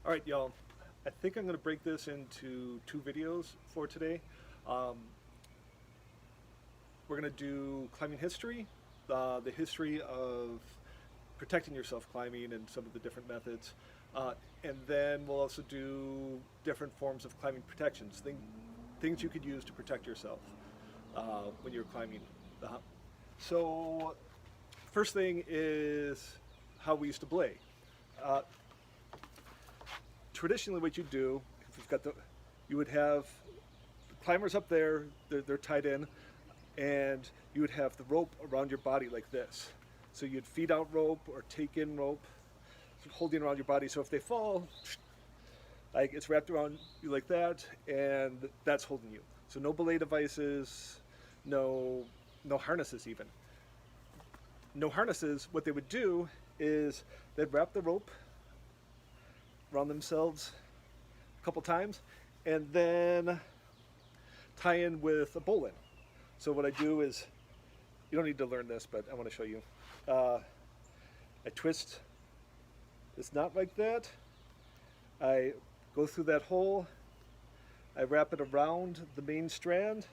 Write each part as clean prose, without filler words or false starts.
All right, y'all. I think I'm going to break this into two videos for today. Um, we're going to do climbing history, the history of protecting yourself climbing and some of the different methods. And then we'll also do different forms of climbing protections, things you could use to protect yourself when you're climbing. Uh, so, first thing is how we used to belay. Uh, Traditionally, what you do, if you've got you would have the climbers up there, they're tied in, and you would have the rope around your body like this. So you'd feed out rope or take in rope, holding around your body. So if they fall, like it's wrapped around you like that, and that's holding you. So no belay devices, no harnesses even. No harnesses. What they would do is they'd wrap the rope around themselves a couple times, and then tie in with a bowline. So what I do is, you don't need to learn this, but I want to show you. I twist this knot like that. I go through that hole. I wrap it around the main strand.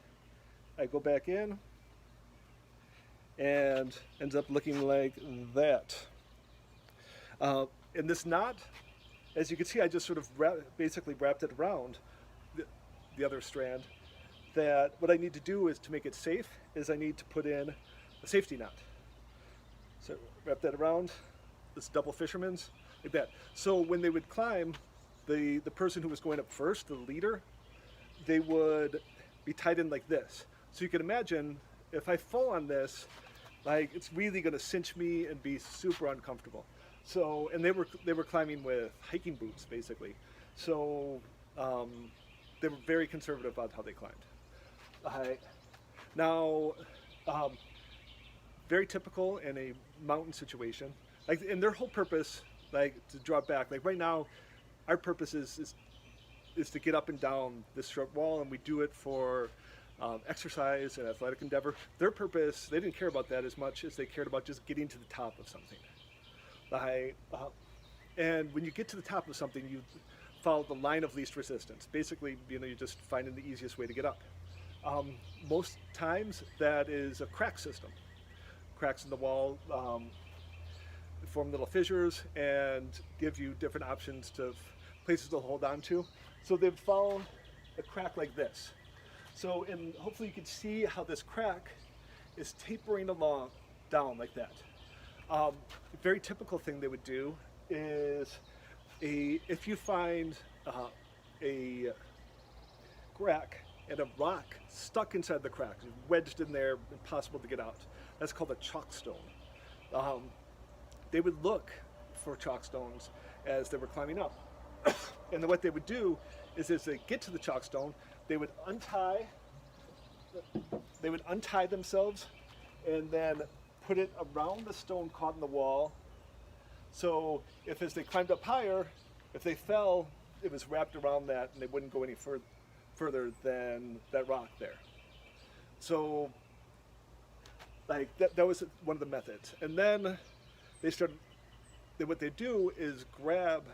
I go back in, and ends up looking like that. In this knot, as you can see, I just sort of basically wrapped it around the other strand. That what I need to do is to make it safe is I need to put in a safety knot. So wrap that around this double fisherman's like that. So when they would climb, the person who was going up first, the leader, they would be tied in like this. So you can imagine if I fall on this, like it's really going to cinch me and be super uncomfortable. So, and they were climbing with hiking boots basically. So they were very conservative about how they climbed. Now, very typical in a mountain situation. Like, and their whole purpose, like to draw back. Like right now, our purpose is to get up and down this short wall, and we do it for exercise and athletic endeavor. Their purpose, they didn't care about that as much as they cared about just getting to the top of something. And when you get to the top of something, you follow the line of least resistance. Basically, you're just finding the easiest way to get up. Most times, that is a crack system. Cracks in the wall form little fissures and give you different options to places to hold on to. So they've found a crack like this. So, and hopefully you can see how this crack is tapering along down like that. A very typical thing they would do is if you find a crack and a rock stuck inside the crack, wedged in there, impossible to get out. That's called a chalk stone. They would look for chalk stones as they were climbing up. And then what they would do is as they get to the chalk stone, they would untie themselves and then put it around the stone caught in the wall. So if as they climbed up higher, if they fell, it was wrapped around that and they wouldn't go any further than that rock there. So like that was one of the methods. And then what they do is grab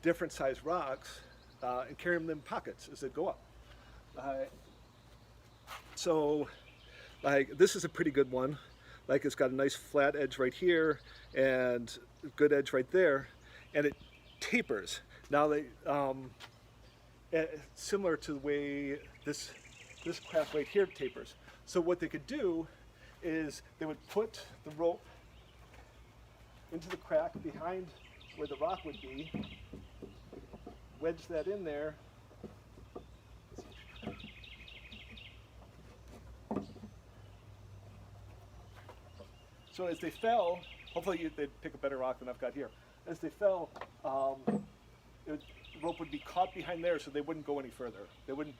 different size rocks and carry them in pockets as they go up. So like this is a pretty good one. Like it's got a nice flat edge right here and a good edge right there, and it tapers. Now they similar to the way this crack right here tapers. So what they could do is they would put the rope into the crack behind where the rock would be, wedge that in there, so as they fell, hopefully they'd pick a better rock than I've got here. As they fell, the rope would be caught behind there, so they wouldn't go any further. They wouldn't.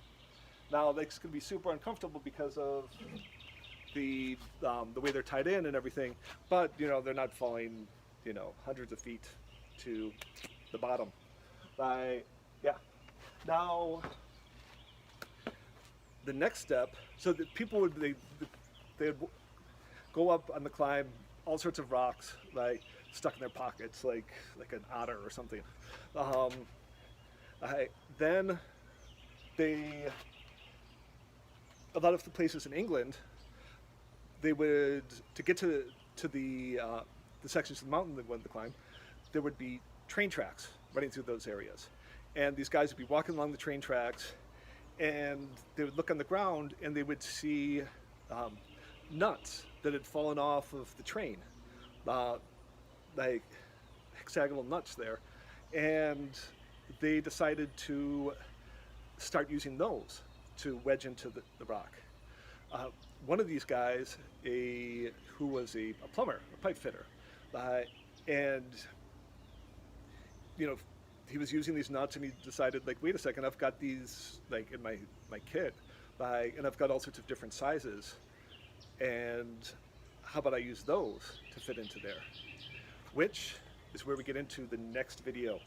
Now it's going to be super uncomfortable because of the way they're tied in and everything. But they're not falling, hundreds of feet to the bottom. Yeah. Now the next step. So that people they'd go up on the climb, all sorts of rocks, like stuck in their pockets like an otter or something. Um, then they, a lot of the places in England, they would, to get to the sections of the mountain they wanted to climb, there would be train tracks running through those areas, and these guys would be walking along the train tracks, and they would look on the ground and they would see nuts that had fallen off of the train, like hexagonal nuts there, and they decided to start using those to wedge into the rock. One of these guys, who was a plumber, a pipe fitter, and you know, he was using these nuts, and he decided, like, wait a second, I've got these like in my kit, and I've got all sorts of different sizes, and how about I use those to fit into there? Which is where we get into the next video.